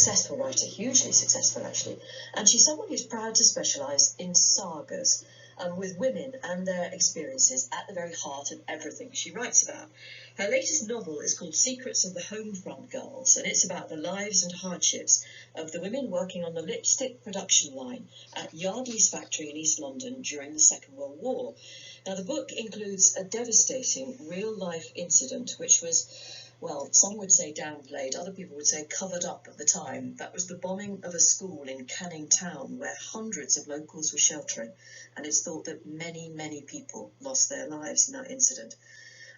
successful writer, hugely successful actually, and she's someone who's proud to specialise in sagas, with women and their experiences at the very heart of everything she writes about. Her latest novel is called Secrets of the Homefront Girls, and it's about the lives and hardships of the women working on the lipstick production line at Yardley's factory in East London during the Second World War. Now, the book includes a devastating real-life incident which was, well, some would say downplayed, other people would say covered up at the time. That was the bombing of a school in Canning Town where hundreds of locals were sheltering, and it's thought that many, many people lost their lives in that incident.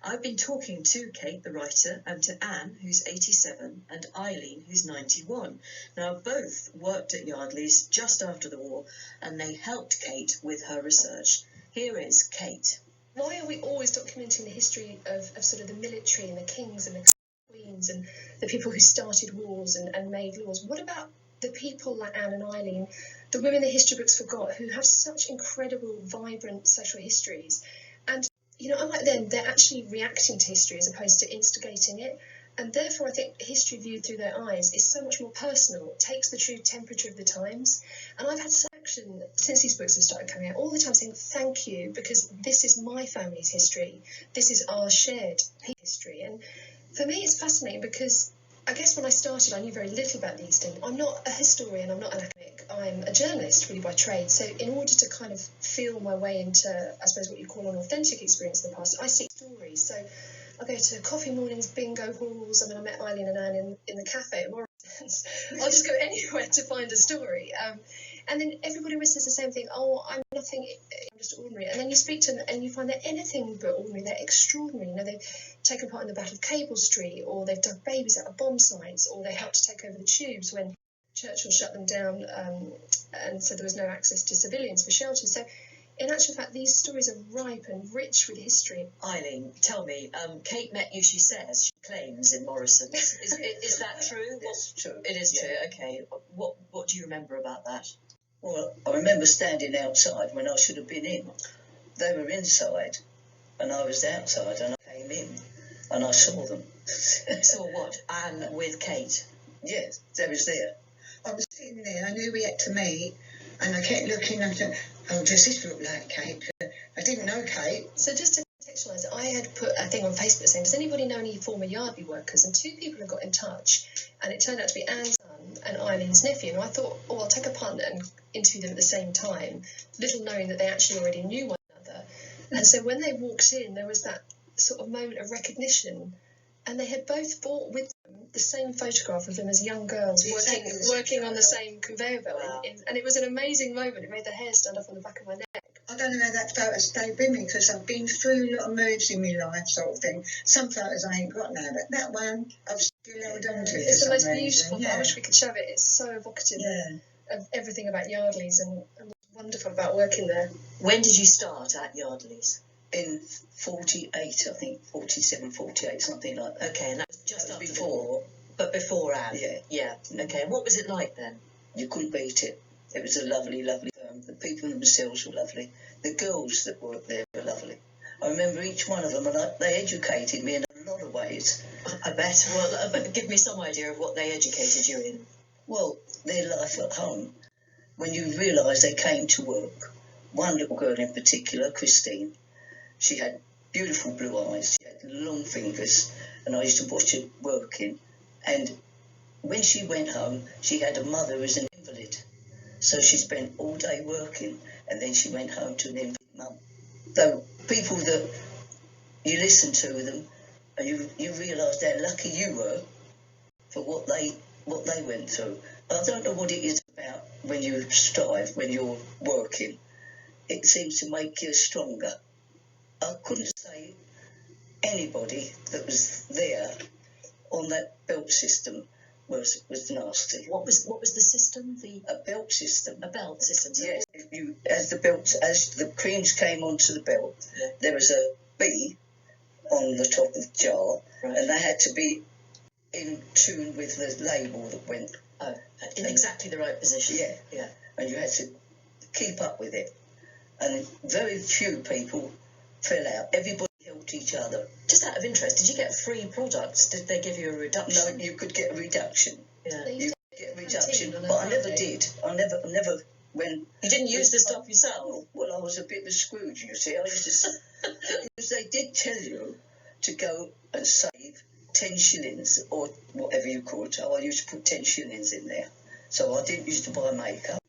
I've been talking to Kate, the writer, and to Anne, who's 87, and Eileen, who's 91. Now, both worked at Yardley's just after the war, and they helped Kate with her research. Here is Kate. Why are we always documenting the history of sort of the military and the kings and the queens and the people who started wars and made laws? What about the people like Anne and Eileen, the women the history books forgot, who have such incredible, vibrant social histories? And, you know, unlike them, they're actually reacting to history as opposed to instigating it. And therefore, I think history viewed through their eyes is so much more personal. It takes the true temperature of the times. And I've had such action since these books have started coming out, all the time saying thank you, because this is my family's history. This is our shared history. And for me, it's fascinating because I guess when I started, I knew very little about the East End. I'm not a historian, I'm not an academic. I'm a journalist, really, by trade. So in order to kind of feel my way into, I suppose, what you call an authentic experience in the past, I seek stories. So I go to coffee mornings, bingo halls. I mean, I met Eileen and Anne in the cafe at Morrison's. I'll just go anywhere to find a story. And then everybody always says the same thing, oh, I'm nothing, I'm just ordinary. And then you speak to them and you find they're anything but ordinary. They're extraordinary. You know, they've taken part in the Battle of Cable Street, or they've dug babies out of bomb sites, or they helped to take over the tubes when Churchill shut them down and said there was no access to civilians for shelter. So in actual fact, these stories are ripe and rich with history. Eileen, tell me, Kate met you, she says, she claims, in Morrison's. Is that true? It's true. It is true, okay. What do you remember about that? Well, I remember standing outside when I should have been in. They were inside, and I was outside, and I came in, and I saw them. Saw what? Anne with Kate? Yes, they was there. I was sitting there, I knew we had to meet, and I kept looking and I thought, oh, does this look like Kate? I didn't know Kate. So just to contextualise it, I had put a thing on Facebook saying, does anybody know any former Yardley workers? And 2 people had got in touch, and it turned out to be Anne's son and Eileen's nephew. And I thought, oh, I'll take a punt and interview them at the same time, little knowing that they actually already knew one another. And so when they walked in, there was that sort of moment of recognition, and they had both brought with them the same photograph of them as young girls working on the same conveyor belt. Wow. And it was an amazing moment. It made the hair stand up on the back of my neck. I don't know how that photo stayed with me because I've been through a lot of moods in my life, sort of thing. Some photos I ain't got now, but that one I've still held on to. It's the most reason. beautiful. Yeah. I wish we could show it. It's so evocative of everything about Yardley's and what's wonderful about working there. When did you start at Yardley's? In 48, I think, 47, 48, something like that. Okay, and that was just after before. But before Anne? Yeah. Yeah, okay. And what was it like then? You couldn't beat it. It was a lovely, lovely firm. The people themselves were lovely. The girls that worked there were lovely. I remember each one of them, and they educated me in a lot of ways. I bet. Well, but give me some idea of what they educated you in. Well, their life at home, when you realise they came to work. One little girl in particular, Christine, she had beautiful blue eyes, she had long fingers, and I used to watch her working. And when she went home, she had a mother who was an invalid. So she spent all day working, and then she went home to an invalid mum. Though people that you listen to them, and you realise how lucky you were for what they went through. I don't know what it is about when you strive, when you're working. It seems to make you stronger. I couldn't say anybody that was there on that belt system was nasty. What was the system? A belt system. A belt system. So Yes. As the creams came onto the belt, there was a B on the top of the jar, right. and they had to be in tune with the label that went. Oh, in exactly the right position. Yeah. And you had to keep up with it. And very few people fell out. Everybody helped each other. Just out of interest, did you get free products? Did they give you a reduction? No, you could get a reduction. Yeah. You could get a reduction, but I never did. I never when... You didn't use the stuff yourself? Well, I was a bit of a Scrooge, you see. I used to... because they did tell you to go and save 10 shillings or whatever you call it. So I used to put 10 shillings in there. So I didn't used to buy makeup.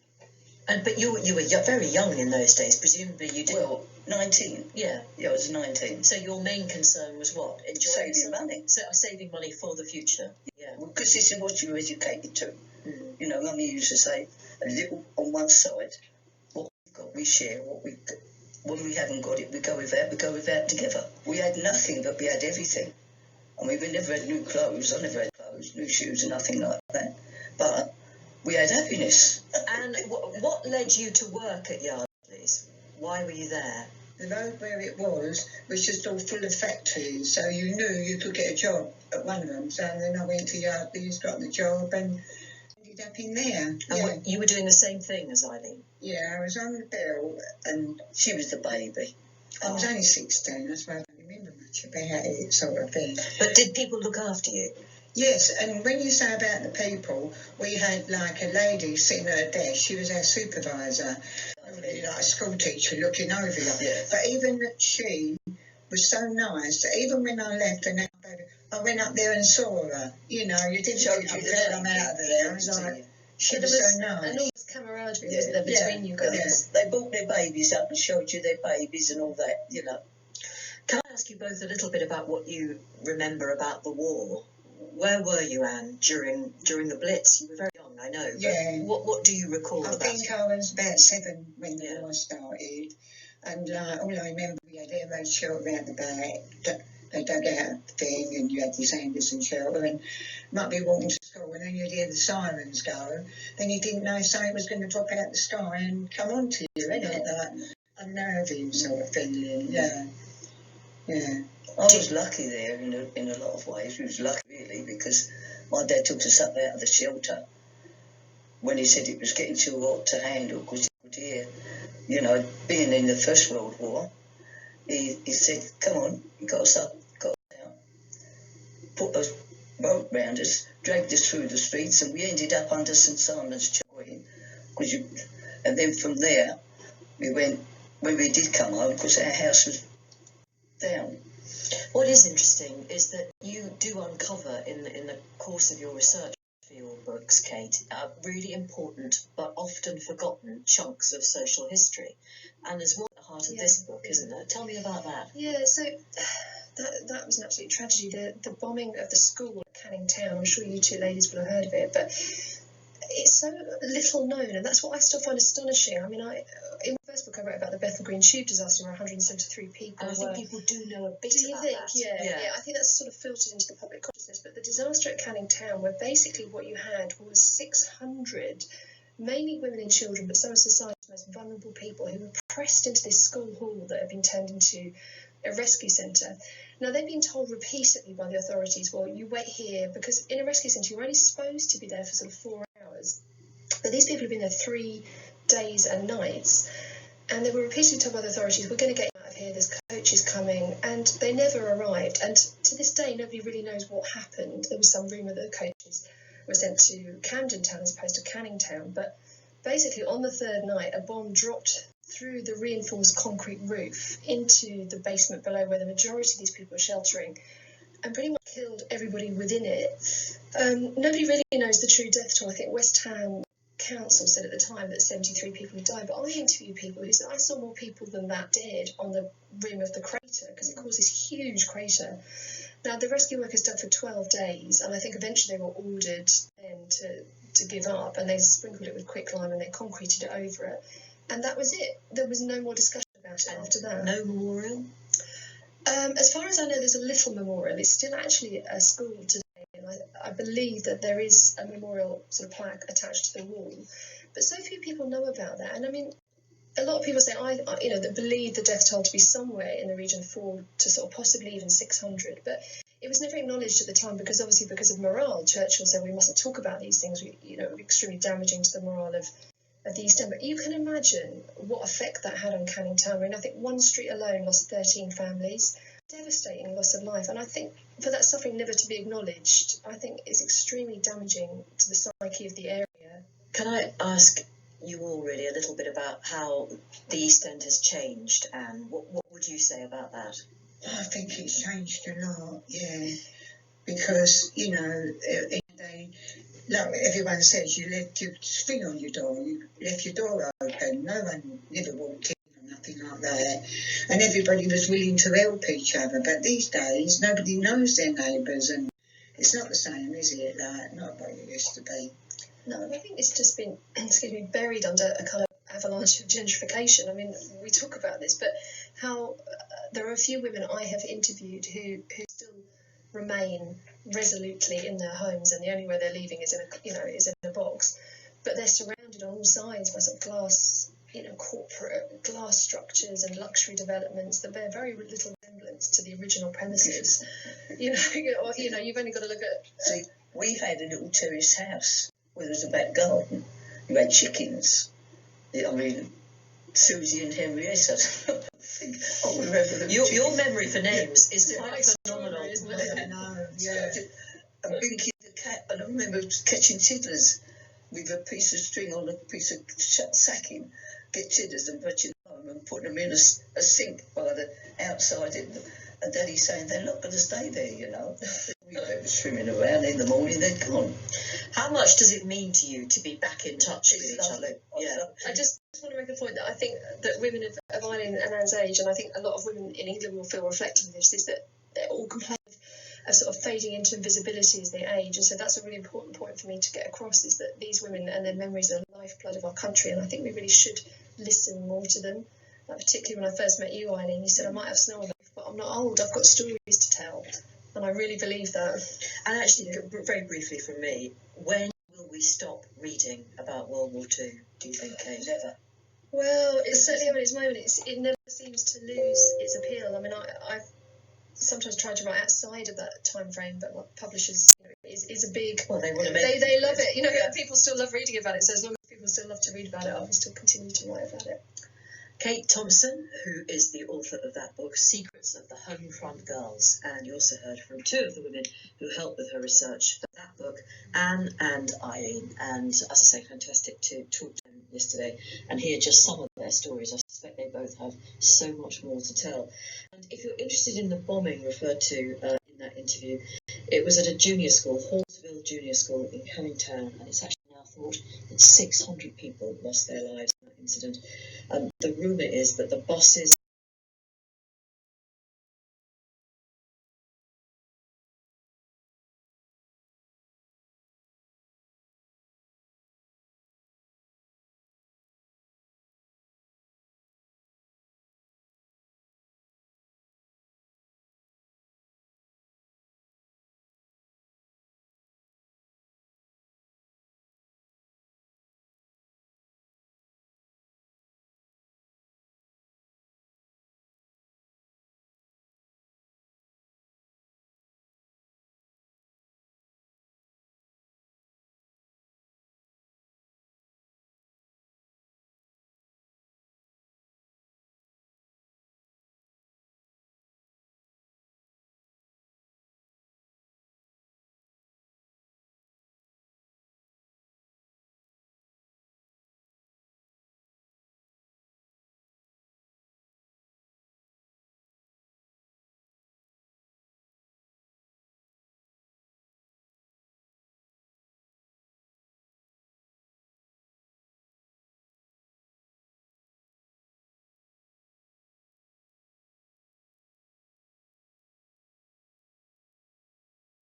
But you were very young in those days. Presumably you didn't... Well, 19. Yeah. Yeah, I was 19. So your main concern was what? Enjoying Saving money. So saving money for the future. Yeah. Well, because this is what you're educated to. Mm. You know, Mummy used to say, a little on one side, what we've got, we share. What we've got, when we haven't got it, we go without together. We had nothing, but we had everything. I mean, we never had new clothes. I never had clothes, new shoes, and nothing like that. But we had happiness. And what led you to work at Yardley's? Why were you there? The road where it was just all full of factories, so you knew you could get a job at one of them. So then I went to Yardley's, got the job, and ended up in there. And Yeah. you were doing the same thing as Eileen? Yeah, I was on the bill, and She was the baby. I was only 16, that's why I don't remember much about it, sort of thing. But did people look after you? Yes, and when you say about the people, we had like a lady sitting at her desk. She was our supervisor, really like a school teacher looking over you. Yeah. But even she was so nice that even when I left and I went up there and saw her. You know, you didn't Showed think, you I'm out of there. I was like, she There was was so nice. enormous camaraderie, wasn't there, between you guys? They brought their babies up and showed you their babies and all that, you know. Can I ask you both a little bit about what you remember about the war? Where were you, Anne, during the Blitz? You were very young, I know. But Yeah. What do you recall I about think it? I was about 7 when the Yeah. war started, and all I remember, we had air raid shelter around the back. They dug out a thing, and you had this Anderson shelter, and might be walking to school, and then you'd hear the sirens go. Then you didn't know if something was going to drop out the sky and come onto you, innit? Like unnerving sort of feeling. Yeah, yeah. I was lucky there in a lot of ways. We was lucky, really, because my dad took us up out of the shelter when he said it was getting too hot to handle, because he could hear, you know, being in the First World War, he said, come on, you got us up, got us out, put a rope round us, dragged us through the streets, and we ended up under St Simon's Church. And then from there, we went, when we did come home, because our house was down. What is interesting is that you do uncover in the course of your research for your books, Kate, really important but often forgotten chunks of social history. And there's one at the heart of this book, isn't there? Tell me about that. Yeah, so that was an absolute tragedy. The bombing of the school at Canning Town, I'm sure you two ladies will have heard of it, but it's so little known, and that's what I still find astonishing. I mean, in the first book I wrote about the Bethnal Green tube disaster, where 173 people And I think people do know a bit Do you about think? that. Yeah, I think that's sort of filtered into the public consciousness. But the disaster at Canning Town, where basically what you had was 600, mainly women and children, but some of society's most vulnerable people, who were pressed into this school hall that had been turned into a rescue centre. Now, they've been told repeatedly by the authorities, well, you wait here, because in a rescue centre you're only supposed to be there for sort of 4 hours. But these people have been there 3 days and nights, and they were repeatedly told by the authorities, we're going to get you out of here, there's coaches coming, and they never arrived. And to this day, nobody really knows what happened. There was some rumour that the coaches were sent to Camden Town as opposed to Canning Town, but basically on the third night, a bomb dropped through the reinforced concrete roof into the basement below, where the majority of these people were sheltering, and pretty much killed everybody within it. Nobody really knows the true death toll. I think West Ham Council said at the time that 73 people had died, but I interviewed people who said, I saw more people than that dead on the rim of the crater, because it caused this huge crater. Now, the rescue workers dug for 12 days, and I think eventually they were ordered then to give up, and they sprinkled it with quicklime and they concreted it over it. And that was it. There was no more discussion about it after that. No memorial? As far as I know, there's a little memorial. It's still actually a school today, and I believe that there is a memorial sort of plaque attached to the wall. But so few people know about that. And I mean, a lot of people say, that believe the death toll to be somewhere in the region of 4 to sort of possibly even 600. But it was never acknowledged at the time, because obviously because of morale. Churchill said we mustn't talk about these things. It would be extremely damaging to the morale of the East End. But you can imagine what effect that had on Canning Town. I mean, I think one street alone lost 13 families. Devastating loss of life. And I think for that suffering never to be acknowledged, I think is extremely damaging to the psyche of the area. Can I ask you all really a little bit about how the East End has changed, and what would you say about that? I think it's changed a lot, yeah, because, you know, like everyone says, you left your thing on your door, you left your door open, no one never walked in or nothing like that, and everybody was willing to help each other. But these days, nobody knows their neighbours, and it's not the same, is it? Like, not what it used to be. No, I think it's just been, excuse me, buried under a kind of avalanche of gentrification. I mean, we talk about this, but how there are a few women I have interviewed who still remain resolutely in their homes, and the only way they're leaving is in a box. But they're surrounded on all sides by sort of glass, corporate glass structures and luxury developments that bear very little resemblance to the original premises. You've only got to look at. See, we had a little terrace house where there was a back garden. You had chickens. I mean, Susie and Henrietta. I remember them. Your memory for names is quite phenomenal, isn't it? it? No, yeah. And Binky the cat, and I remember catching tiddlers with a piece of string on a piece of sacking, get tiddlers and bringing them home and putting them in a sink by the outside. And Daddy saying they're not going to stay there, We were swimming around in the morning, they'd gone. How much does it mean to you to be back in touch with each other? Yeah. I just want to make a point that I think that women of Eileen and Anne's age, and I think a lot of women in England will feel reflective of this, is that they're all complain of sort of fading into invisibility as they age. And so that's a really important point for me to get across, is that these women and their memories are the lifeblood of our country, and I think we really should listen more to them. Particularly when I first met you, Eileen, you said I might have snow on my but I'm not old, I've got stories to tell. And I really believe that. And actually, very briefly from me, when will we stop reading about World War II, do you think, Kate? Never. Well, it's certainly at its moment, it never seems to lose its appeal. I mean, I've sometimes tried to write outside of that time frame, but like publishers, is a big... Well, they want to make... They love it. People still love reading about it, so as long as people still love to read about it, I will still continue to write about it. Kate Thompson, who is the author of that book, Secrets of the Homefront Girls, and you also heard from two of the women who helped with her research for that book, Anne and Eileen, and as I say, fantastic to talk to them yesterday and hear just some of their stories. I suspect they both have so much more to tell. And if you're interested in the bombing referred to in that interview, it was at a junior school, Hallsville Junior School in Canning Town, and it's actually now thought that 600 people lost their lives in that incident. The rumour is that the bosses